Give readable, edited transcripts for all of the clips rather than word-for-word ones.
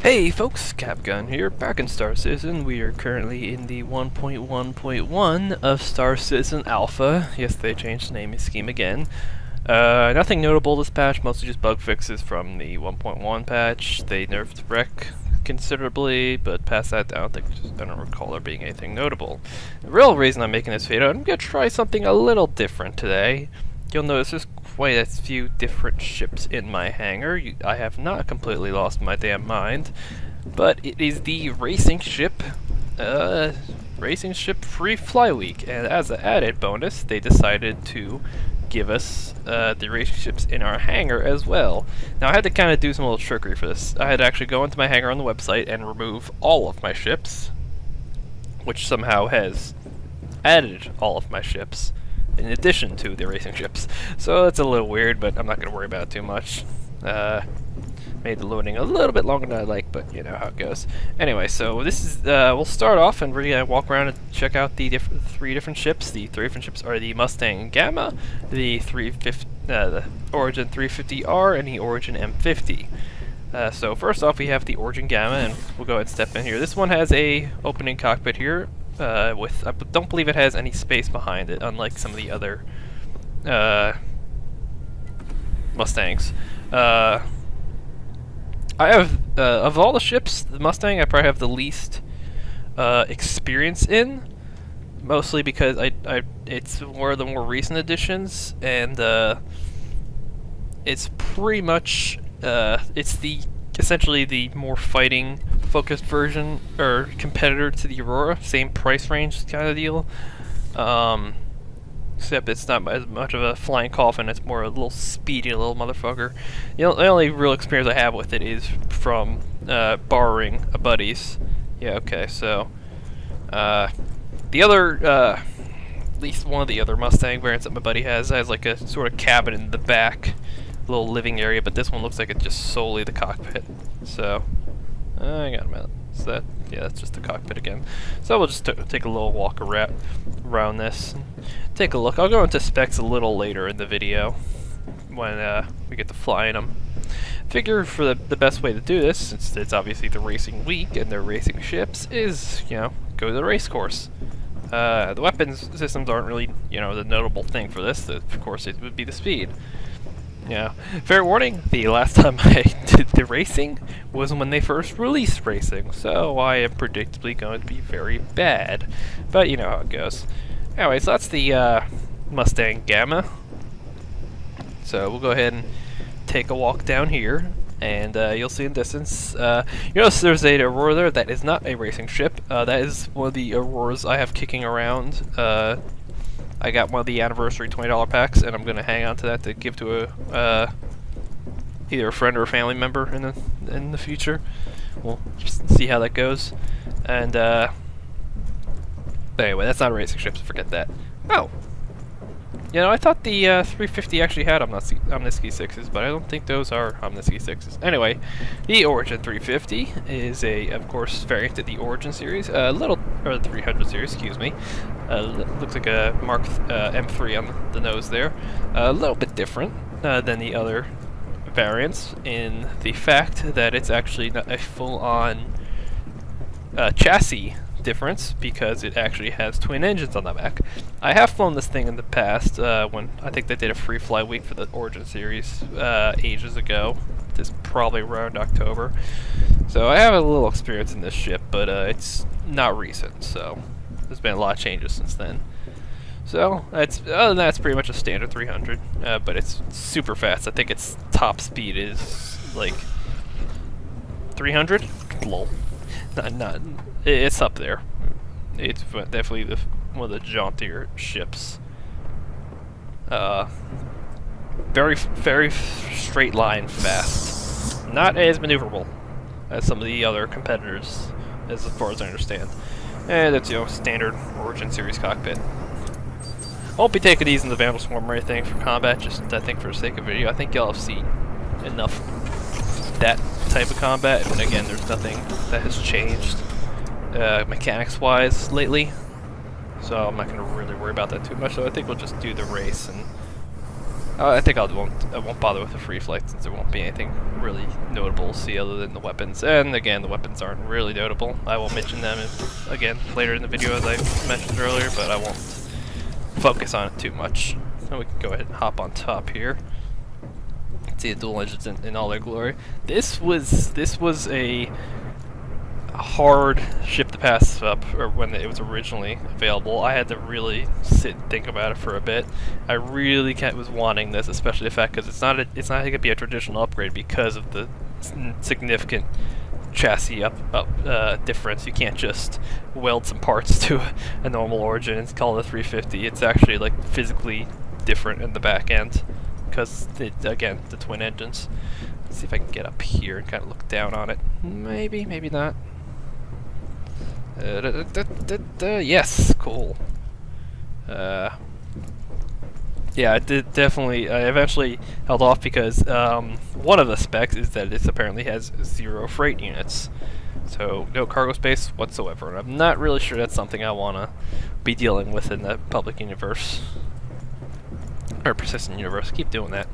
Hey folks, Capgun here, back in Star Citizen. We are currently in the 1.1.1 of Star Citizen Alpha. Yes, they changed the naming scheme again. Nothing notable this patch, mostly just bug fixes from the 1.1 patch. They nerfed Wreck considerably, but past that, I don't recall there being anything notable. The real reason I'm making this video, I'm gonna try something a little different today. You'll notice there's quite a few different ships in my hangar. I have not completely lost my damn mind, but it is the racing ship free fly week, and as an added bonus, they decided to give us the racing ships in our hangar as well. Now I had to kind of do some little trickery for this. I had to actually go into my hangar on the website and remove all of my ships, which somehow has added all of my ships in addition to the racing ships. So that's a little weird, but I'm not going to worry about it too much. Made the loading a little bit longer than I like, but you know how it goes. Anyway, so this is, we'll start off and we're going to walk around and check out the three different ships. The three different ships are the Mustang Gamma, the Origin 350R, and the Origin M50. So first off, we have the Origin Gamma, and we'll go ahead and step in here. This one has a opening cockpit here. I don't believe it has any space behind it, unlike some of the other Mustangs. I have, of all the ships, the Mustang I probably have the least experience in, mostly because it's one of the more recent additions, and it's pretty much, it's essentially the more fighting focused version or competitor to the Aurora, same price range kind of deal, except it's not as much of a flying coffin, it's more a little speedy little motherfucker. You know, the only real experience I have with it is from borrowing a buddy's. Yeah, okay, so the other at least one of the other Mustang variants that my buddy has like a sort of cabin in the back, little living area, but this one looks like it's just solely the cockpit. So I got a minute. So that, yeah, that's just the cockpit again. So we'll just take a little walk around this. Take a look. I'll go into specs a little later in the video when we get to flying them. Figure for the best way to do this, since it's obviously the racing week and they're racing ships, is, you know, go to the race course. The weapons systems aren't really, you know, the notable thing for this. Of course, it would be the speed. Yeah. Fair warning, the last time I did the racing was when they first released racing, so I am predictably going to be very bad. But you know how it goes. Anyway, so that's the Mustang Gamma. So we'll go ahead and take a walk down here, and you'll see in distance, you notice there's a Aurora there. That is not a racing ship. That is one of the Auroras I have kicking around. I got one of the anniversary $20 packs, and I'm going to hang on to that to give to a either a friend or a family member in the future. We'll just see how that goes. And but anyway, that's not a racing ship, so forget that. Oh, you know, I thought the 350 actually had Omniski 6s, but I don't think those are Omniski 6s. Anyway, the Origin 350 is of course, variant of the Origin series, or the 300 series, excuse me. Looks like a Mark M3 on the nose there. A little bit different than the other variants in the fact that it's actually not a full-on chassis difference, because it actually has twin engines on the back. I have flown this thing in the past when I think they did a free fly week for the Origin series ages ago. This probably around October. So I have a little experience in this ship, but it's not recent, so there's been a lot of changes since then. So other than that, it's pretty much a standard 300, but it's super fast. I think its top speed is like 300. Lol. It's up there. It's definitely one of the jauntier ships. Very straight line fast. Not as maneuverable as some of the other competitors, as far as I understand. And that's, you know, standard Origin series cockpit. I won't be taking these in the Vandal Swarm or anything for combat, just I think for the sake of video. I think y'all have seen enough that type of combat, and again, there's nothing that has changed mechanics-wise lately, so I'm not going to really worry about that too much. So I think we'll just do the race and I think I won't bother with the free flight since there won't be anything really notable to see other than the weapons. And again, the weapons aren't really notable. I will mention them again later in the video as I mentioned earlier, but I won't focus on it too much. So we can go ahead and hop on top here. See the dual engines in all their glory. This was a hard ship to pass up, or when it was originally available. I had to really sit and think about it for a bit. I really was wanting this, especially the fact because it's not going to be a traditional upgrade because of the significant chassis difference. You can't just weld some parts to a normal Origin and call it a 350. It's actually like physically different in the back end because again the twin engines. Let's see if I can get up here and kind of look down on it. Maybe not. Yes, cool. Yeah, I did definitely. I eventually held off because one of the specs is that it apparently has 0 freight units, so no cargo space whatsoever. And I'm not really sure that's something I want to be dealing with in the public universe or persistent universe. Keep doing that.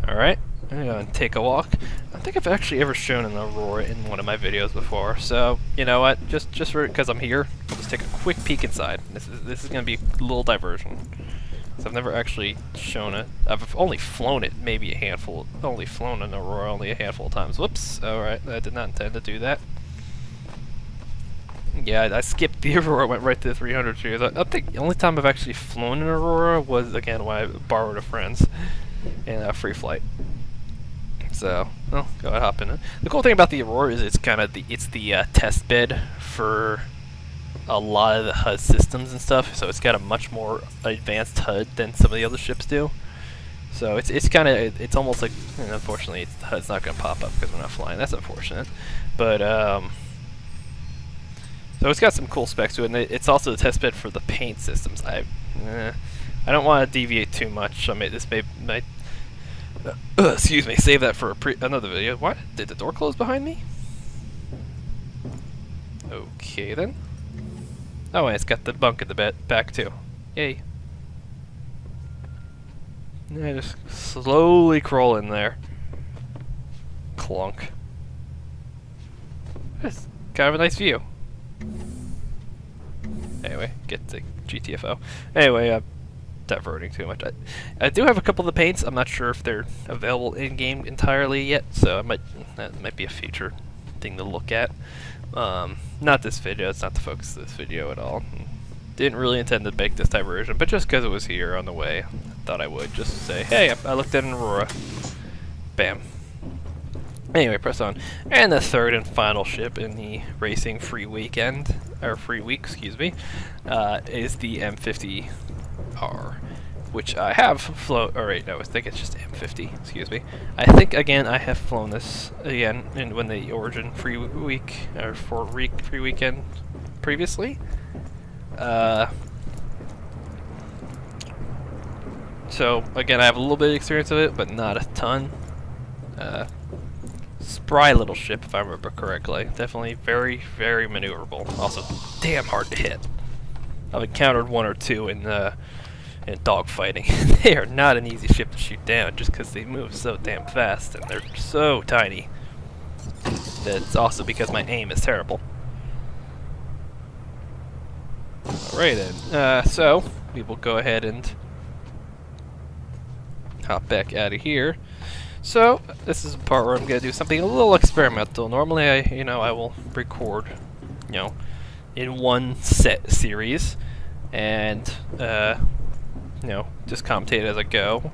All right. I'm going to take a walk. I don't think I've actually ever shown an Aurora in one of my videos before, so you know what? Just because I'm here, just take a quick peek inside. This is going to be a little diversion. So I've never actually shown it. I've only flown it maybe a handful. Only flown an Aurora only a handful of times. Whoops. All right, I did not intend to do that. Yeah, I skipped the Aurora, went right to the 300 series. I think the only time I've actually flown an Aurora was again when I borrowed a friend's in a free flight. So, well, go ahead, hop in it. The cool thing about the Aurora is it's kind of the test bed for a lot of the HUD systems and stuff. So it's got a much more advanced HUD than some of the other ships do. So it's almost like, and unfortunately, the HUD's not going to pop up because we're not flying. That's unfortunate. But so it's got some cool specs to it, and it's also the test bed for the paint systems. I don't want to deviate too much. I mean, this might excuse me, save that for another video. What? Did the door close behind me? Okay then. Oh, and it's got the bunk in the back too. Yay. Yeah, just slowly crawl in there. Clunk. It's kind of a nice view. Anyway, get the GTFO. Anyway, diverting too much. I do have a couple of the paints. I'm not sure if they're available in game entirely yet, so that might be a future thing to look at. Not this video. It's not the focus of this video at all. Didn't really intend to make this diversion, but just because it was here on the way, I thought I would just say, hey, I looked at an Aurora. Bam. Anyway, press on. And the third and final ship in the racing free weekend, or free week, excuse me, is the M50R, which I have flown. Or wait, no, I think it's just M50. Excuse me. I think again I have flown this again when the Origin free week or free weekend previously. So again, I have a little bit of experience of it, but not a ton. Spry little ship, if I remember correctly. Definitely very, very maneuverable. Also, damn hard to hit. I've encountered one or two in dogfighting. They are not an easy ship to shoot down, just because they move so damn fast and they're so tiny. That's also because my aim is terrible. Alright then. So we will go ahead and hop back out of here. So this is the part where I'm gonna do something a little experimental. Normally, I will record, in one set series, and just commentate as I go.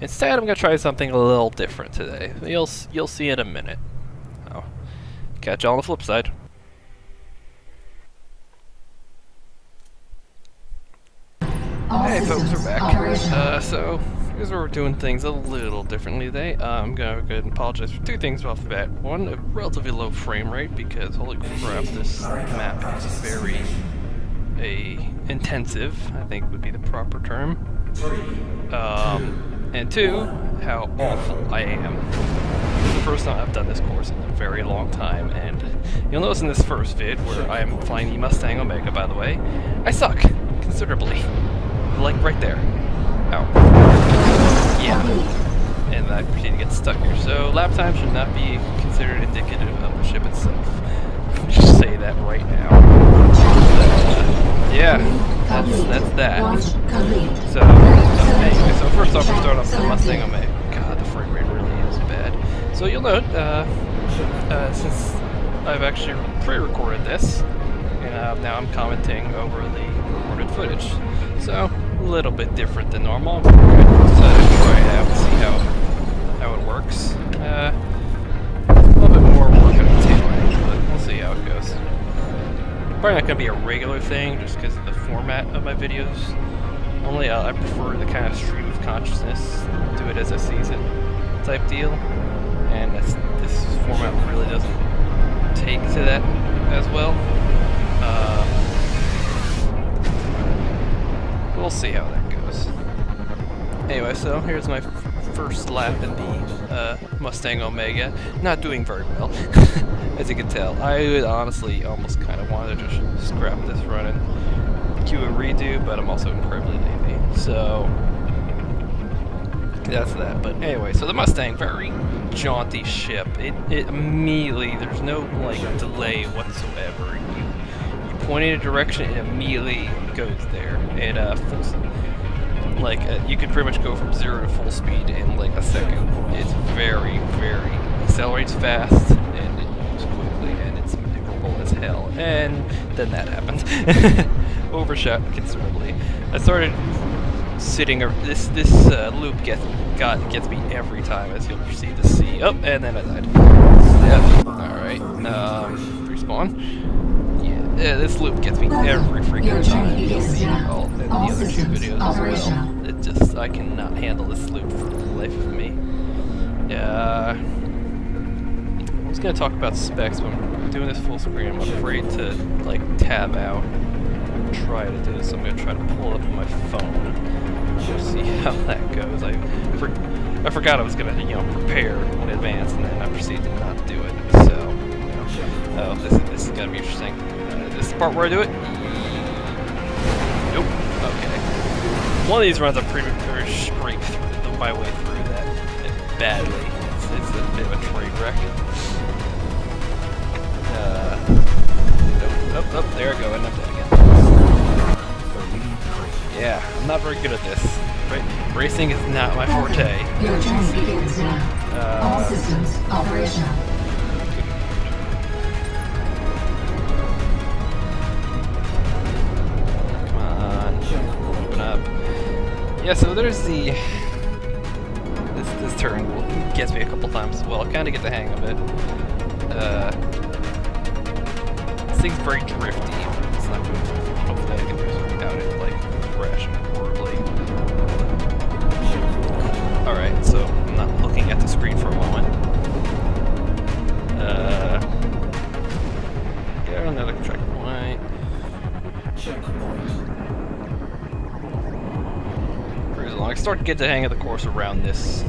Instead, I'm gonna try something a little different today. You'll see in a minute. I'll catch you on the flip side. Hey folks, we're back. So here's where we're doing things a little differently today. I'm gonna go ahead and apologize for two things off the bat. One, a relatively low frame rate because holy crap, this map is very intensive, I think would be the proper term. And two, how awful I am. This is the first time I've done this course in a very long time, and you'll notice in this first vid, where I am flying the Mustang Omega, by the way, I suck considerably. Like right there. Ow. Yeah. And I proceed to get stuck here. So lap time should not be considered indicative of the ship itself. Just say that right now. Yeah, that's that. So, anyway, so first off, we start off with the Mustang Omega. God, the frame rate really is bad. So you'll note, since I've actually pre-recorded this, and now I'm commenting over the recorded footage. So, a little bit different than normal. I'm going to try it out and see how it works. A little bit more work on the tail end, but we'll see how it goes. Probably not going to be a regular thing, just because of the format of my videos. Only I prefer the kind of stream of consciousness, do it as a season type deal, and this format really doesn't take to that as well. We'll see how that goes. Anyway, so here's my first lap in the Mustang Omega. Not doing very well, as you can tell. I would honestly almost kind of wanted to just scrap this run and do a redo, but I'm also incredibly lazy. So that's that. But anyway, so the Mustang, very jaunty ship. It immediately, there's no like delay whatsoever. You point in a direction, it immediately goes there. It you could pretty much go from 0 to full speed in like a second. It's very accelerates fast and it moves quickly and it's maneuverable as hell. And then that happened. Overshot considerably. I started sitting. This loop gets me every time, as you'll proceed to see. Oh, and then I died. Yep. All right. Respawn. Yeah, this loop gets me every freaking time. You'll see all in the other two videos as well. It just, I cannot handle this loop for the life of me. I was gonna talk about specs, but I'm doing this full screen. I'm afraid to like tab out and try to do this. I'm gonna try to pull it up on my phone. Just see how that goes. I forgot I was gonna prepare in advance, and then I proceeded to not do it. So, oh, this is gonna be interesting. This is the part where I do it? Nope. Okay. One of these runs, I'm pretty scrape my way through that badly. It's a bit of a train wreck. Nope. Oh, there I go, and I'm dead again. Yeah, I'm not very good at this. Racing is not my forte. Your turn begins now. All systems operational. Yeah, so there's the... This turn gets me a couple times as well. I kind of get the hang of it. This thing's very drifty. It's not good. Hopefully I can do something without it, like, crashing horribly. Alright, so I'm not looking at the screen for a moment. Get another checkpoint. I start to get the hang of the course around this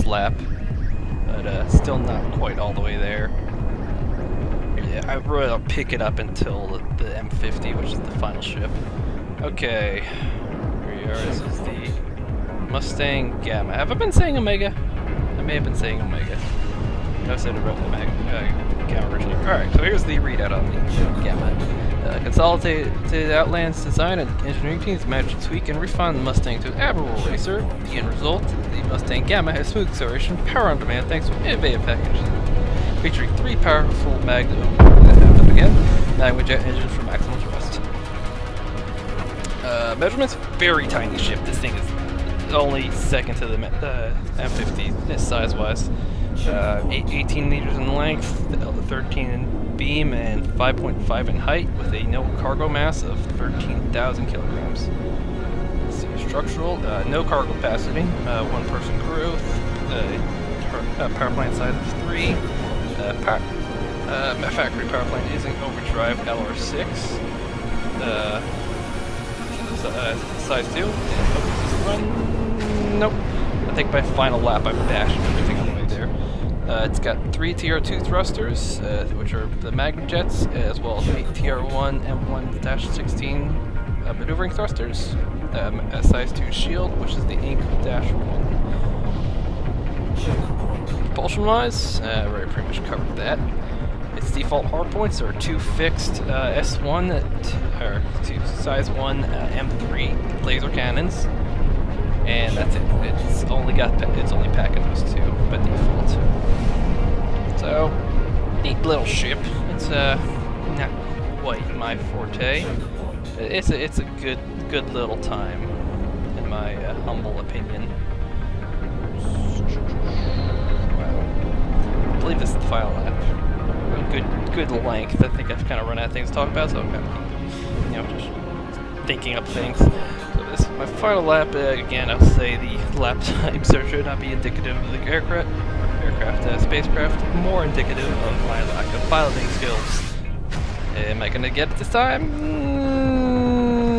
lap, but still not quite all the way there. Yeah, I really don't pick it up until the M50, which is the final ship. Okay, here we are. This is the Mustang Gamma. Have I been saying Omega? I may have been saying Omega. No, I said Gamma originally. Alright, so here's the readout on the Gamma. Consolidated Outland's design and engineering teams managed to tweak and refine the Mustang to an admirable racer. The end result, the Mustang Gamma has smooth acceleration, power on demand thanks to an innovative package, featuring 3 powerful Magnum jet engines for maximum thrust. Measurements, very tiny ship. This thing is only second to the M50 size-wise. 18 meters in length, 13 in beam, and 5.5 in height, with a no cargo mass of 13,000 kilograms. Let's see, structural, no cargo capacity, 1-person crew, power plant size of 3, factory power plant is an overdrive LR6, size 2, and nope, I think by final lap I bashed everything on the way there. It's got 3 TR2 thrusters, which are the Magnum jets, as well as 8 TR1 M1-16 maneuvering thrusters, a size 2 shield, which is the Ink Dash 1. Propulsion-wise, we already pretty much covered that. Its default hard points are 2 fixed S1, or 2 size 1 M3 laser cannons, and that's it. It's only packing those 2 by default. So, neat little ship. It's not quite my forte. It's a good little time, in my humble opinion. Wow. I believe this is the final lap. Good length. I think I've kind of run out of things to talk about, so I'm kind of just thinking up things. So this is my final lap. Again, I'll say the lap times should not be indicative of the spacecraft, more indicative of my lack of piloting skills. Am I gonna get it this time?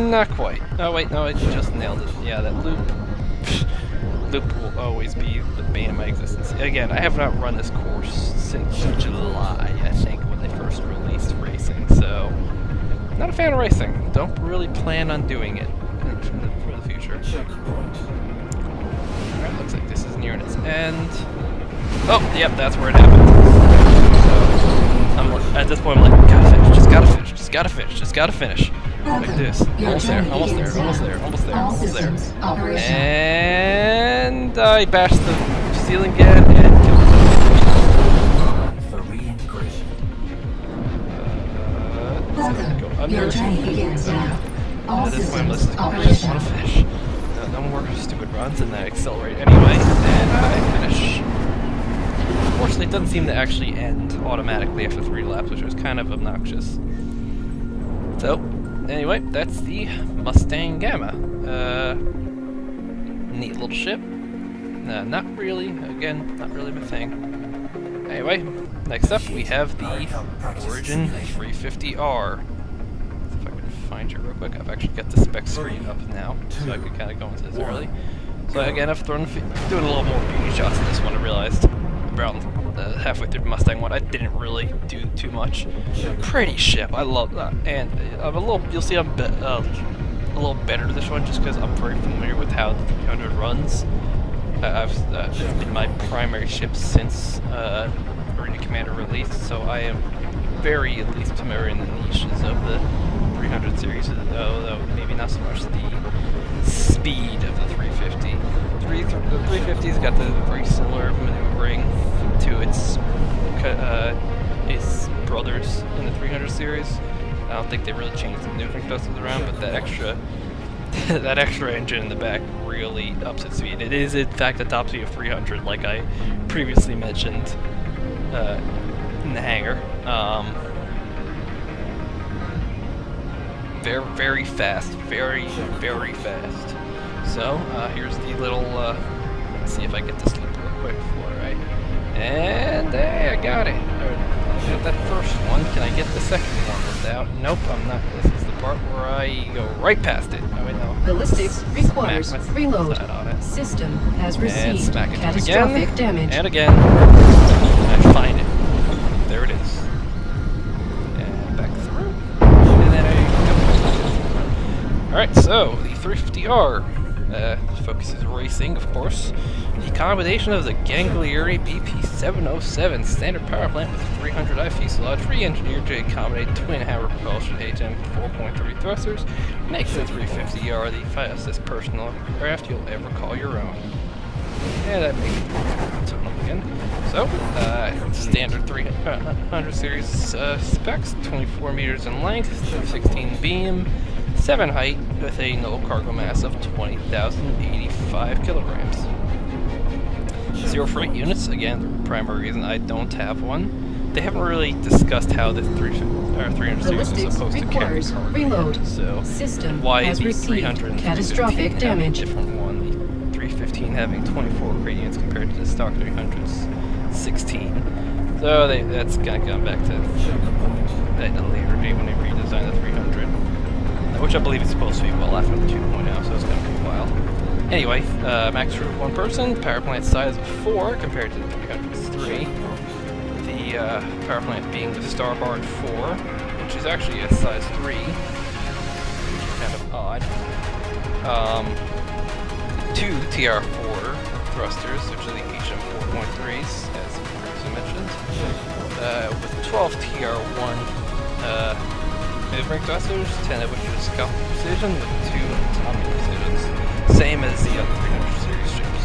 Not quite. Oh wait, no, I just nailed it. Yeah, that loop will always be the bane of my existence. Again, I have not run this course since July, I think, when they first released racing, so not a fan of racing. Don't really plan on doing it for the future. Alright, looks like this is nearing its end. Oh, yep, that's where it happened. So, at this point, I'm like, gotta finish, just gotta finish. Like this. Almost there. And I bashed the ceiling again and killed it. Your training begins now. All At this point, I'm systems just want to operational. finish. No more stupid runs, and then I accelerate anyway, and I finish. Unfortunately, it doesn't seem to actually end automatically after 3 laps, which was kind of obnoxious. So, anyway, that's the Mustang Gamma. Neat little ship. Not really my thing. Anyway, next up we have the Origin 350R. If I can find you real quick, I've actually got the spec screen up now, so I could kind of go into this early. So again, I've doing a little more beauty shots in this one. I realized around halfway through the Mustang one, I didn't really do too much. Pretty ship, I love that, and you'll see I'm a little better to this one just because I'm very familiar with how the 300 runs. It's been my primary ship since Arena Commander released, so I am very at least familiar in the niches of the 300 series, though maybe not so much the speed of the 350. The 350's got the very similar maneuvering to its brothers in the 300 series. I don't think they really changed the maneuvering buses around, but that extra engine in the back really ups its speed. It is in fact a top speed of 300, like I previously mentioned in the hangar. Very fast, very fast. So here's the little. Let's see if I get this loop real quick for it, right? And hey, I got it. I got that first one. Can I get the second one without? Nope, I'm not. This is the part where I go right past it. Oh wait, no. Ballistics requires Smack my reload. side on it. System has And received smack it catastrophic again, damage. and again. And I find it. There it is. And back through. And then I go. Alright, so the 350R focuses racing, of course. The combination of the Ganglieri BP707 standard power plant with 300i fuselage re-engineered to accommodate twin-hammer propulsion HM 4.3 thrusters makes the 350R the fastest personal craft you'll ever call your own. And that makes it a tunnel again. So, standard 300 series specs, 24 meters in length, 16 beam, 7 height, with a null cargo mass of 20,085 kilograms. 0 freight units, again, the primary reason I don't have one. They haven't really discussed how the 300 series is supposed to carry cargo. Reload. So, System why has the received 300 and catastrophic 315 having a damage. different one? The 315 having 24 crate units compared to the stock 300's 16. So that's gonna come back to that at a later date when they redesign the 300, which I believe is supposed to be well after the 2.0, so it's gonna be a while. Anyway, max crew of 1 person, power plant size of 4 compared to the 300's 3. The power plant being the Starhard 4, which is actually a size 3, which is kind of odd. 2 TR4 thrusters, which are the HM 4.3s, as previously mentioned, with 12 TR1 mid-range thrusters, 10 of which are scalp precision, with 2 atomic precisions, same as the other 300 series ships.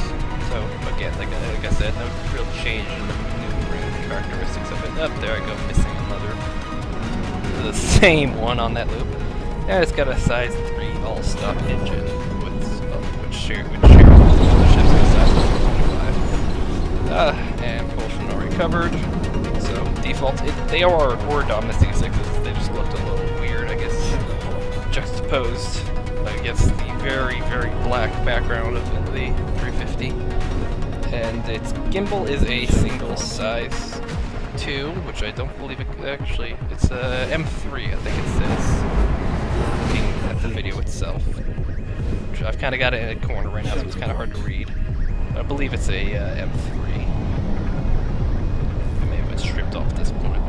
So again, like I said, no real change in the maneuvering characteristics of it. Up there I go, missing another, the same one on that loop. And it's got a size 3 all-stop engine, which shares with the other ships in the size 25. And propulsion already covered. So default, they were domestic 6s. They just looked a little weird, I guess, juxtaposed against the very, very black background of the 350. And its gimbal is a single size 2, which I don't believe it actually. It's a M3, I think it says. Looking at the video itself, which I've kind of got it in a corner right now, so it's kind of hard to read. But I believe it's a M3. It may have been stripped off at this point.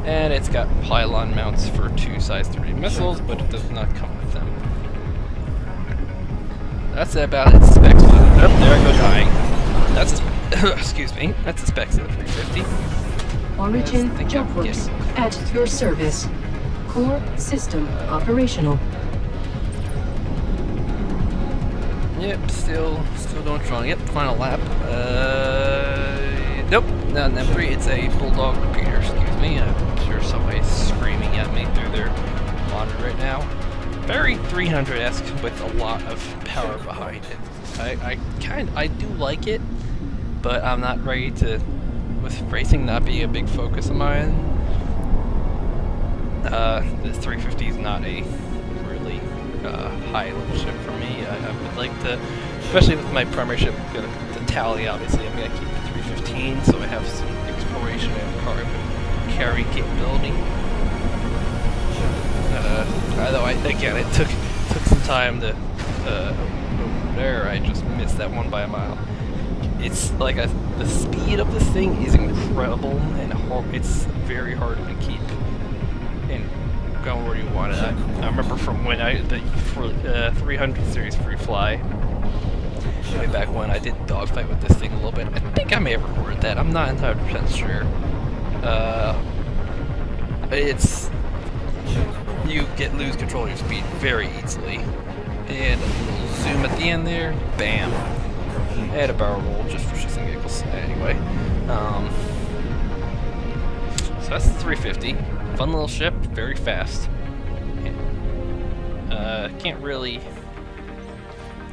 And it's got pylon mounts for 2 size 3 missiles, but it does not come with them. That's about its specs. Oh, there I go dying. That's excuse me. That's the specs of the 350. Origin JetWorks at your service. Core system operational. Yep, still going strong. Yep, final lap. Nope, not an M3. It's a Bulldog repeater. Excuse me. I'm sure somebody's screaming at me through their monitor right now. Very 300-esque with a lot of power behind it. I do like it, but I'm not ready to, with racing not being a big focus of mine. This 350 is not a really high-level ship for me. I would like to, especially with my primary ship, the Tally, obviously, I'm going to keep the 315, so I have some exploration and cargo carry capability. Although, again, it took some time to, over there, I just missed that one by a mile. It's like, the speed of this thing is incredible, and it's very hard to keep and going where you want it. I remember from when the 300 series free fly, way back when I did dogfight with this thing a little bit. I think I may have recorded that. I'm not entirely sure. You lose control of your speed very easily, and a little zoom at the end there, bam. I had a barrel roll just for shits and giggles. Anyway, so that's the 350. Fun little ship, very fast. Can't really.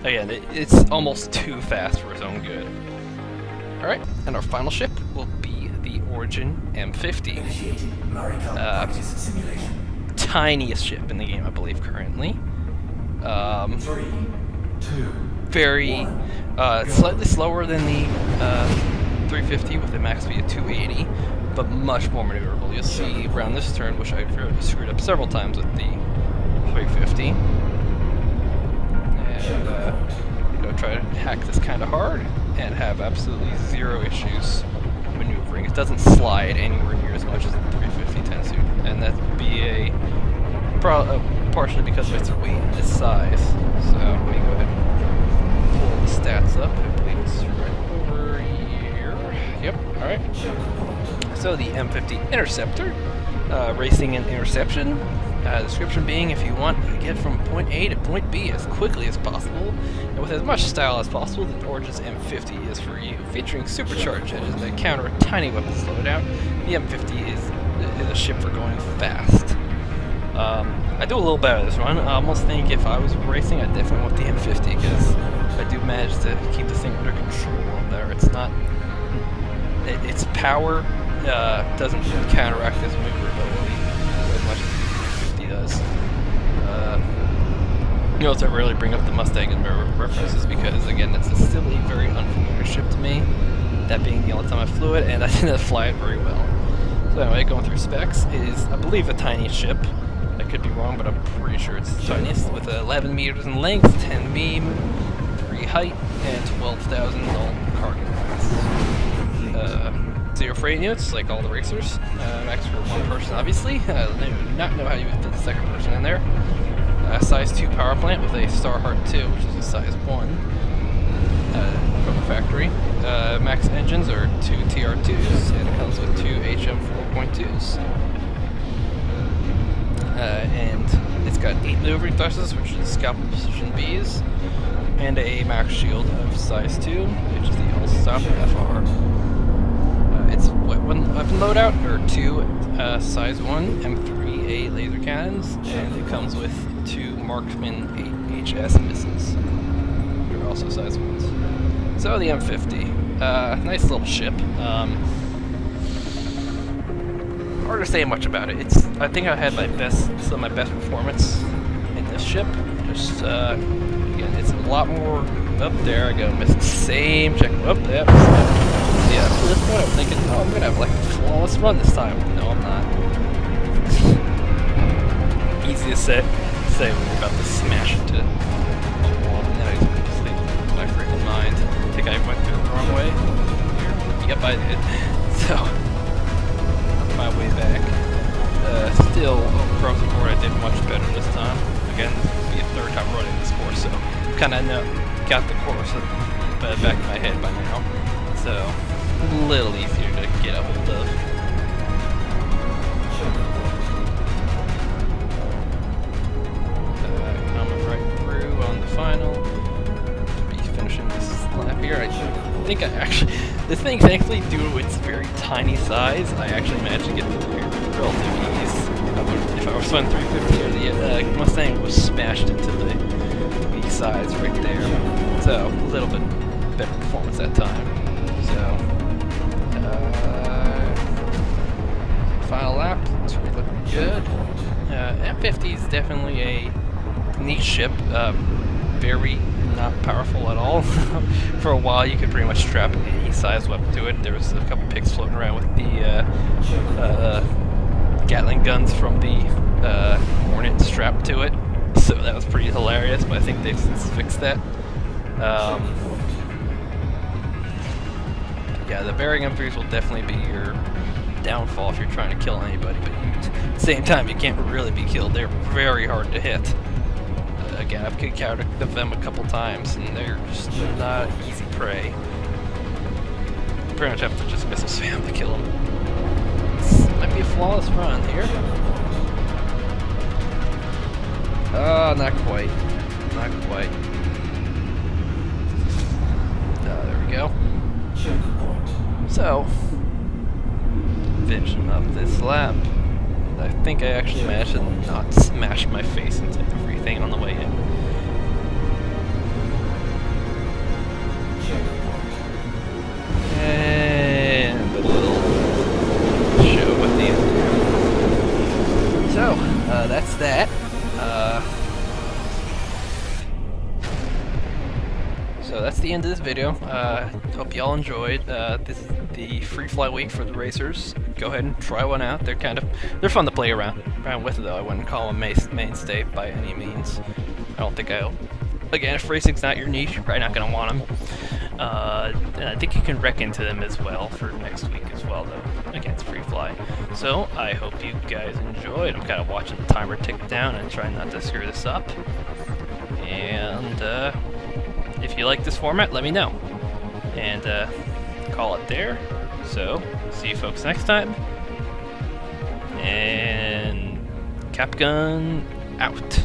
Again, it's almost too fast for its own good. All right, and our final ship will be the Origin M50. Tiniest ship in the game, I believe, currently. Very slightly slower than the 350 with a max speed of 280, but much more maneuverable. You'll see around this turn, which I screwed up several times with the 350. And try to hack this kind of hard and have absolutely zero issues maneuvering. It doesn't slide anywhere near as much as the 350 tends to, and that would be partially because of its weight and its size. So let me go ahead and pull the stats up. I believe it's right over here. Yep, alright. So the M50 Interceptor, racing and interception. Description being, if you want to get from point A to point B as quickly as possible, and with as much style as possible, the Origin's M50 is for you. Featuring supercharged engines that counter a tiny weapon slowdown, the M50 is a ship for going fast. I do a little better this run. I almost think if I was racing, I definitely want the M50, because I do manage to keep the thing under control a little better. It's not... its power doesn't counteract its maneuverability as much as the 350 does. You notice I rarely bring up the Mustang in references because, again, it's still a very unfamiliar ship to me. That being the only time I flew it, and I didn't fly it very well. So anyway, going through specs, it is, I believe, the tiniest ship. I could be wrong, but I'm pretty sure it's the tiniest, with 11 meters in length, 10 beam, 3 height, and 12,000 null cargo mass. 0 freight units, like all the racers. Max for one person, obviously. I do not know how you would fit the second person in there. a size 2 power plant with a Starheart 2, which is a size 1 from the factory. Max engines are 2 TR2s, and it comes with 2 HM 4.2s. And it's got 8 maneuvering thrusters, which is scalpel precision Bs, and a max shield of size 2, which is the Allstop FR. Its weapon loadout are 2 size 1 M3A laser cannons, and it comes with 2 Marksman 8HS missiles. They're also size 1s. So the M50, nice little ship. Hard to say much about it. I think I had some of my best performance in this ship. Just again, it's a lot more up there. I go miss the same check. Up there. Yeah, for this point, I'm thinking, oh, I'm gonna have like a flawless run this time. No, I'm not. Easy to say when you're about to smash into a wall, and then I completely my freaking mind. I think I went through the wrong way. Yep, I did. So, my way back. Still, across the board, I did much better this time. Again, this will be a 3rd time running this course, so kind of got the course back in my head by now. So, a little easier to get a hold of. Coming right through on the final. Be finishing this lap here. I think I actually, this thing thankfully, due to its very tiny size, I actually managed to get through here with relative ease. If I was flying 350 or the Mustang was smashed into the sides right there. So, a little bit better performance that time. So, final lap, it's really looking good. M50 is definitely a neat ship, very not powerful at all. For a while you could pretty much strap any size weapon to it. There was a couple pics floating around with the Gatling guns from the Hornet strapped to it, so that was pretty hilarious, but I think they've since fixed that. Yeah, the Bearing M3s will definitely be your downfall if you're trying to kill anybody, but at the same time, you can't really be killed. They're very hard to hit. Again, I've encountered them a couple times, and they're not easy prey. You pretty much have to just missile spam to kill them. This might be a flawless run here. Not quite. Not quite. There we go. So, finishing up this lap. I think I actually managed to not smash my face into everything on the way in. And a little show at the end there. So, that's that. So that's the end of this video. Hope y'all enjoyed. This is the free fly week for the racers. Go ahead and try one out. They're fun to play around with, though. I wouldn't call them mainstay by any means. I don't think I'll. Again, if racing's not your niche, you're probably not gonna want them. And I think you can wreck into them as well for next week as well, though. Again, it's free fly. So I hope you guys enjoyed. I'm kind of watching the timer tick down and trying not to screw this up. And if you like this format, let me know. And call it there. So, see you folks next time. And Capgun out.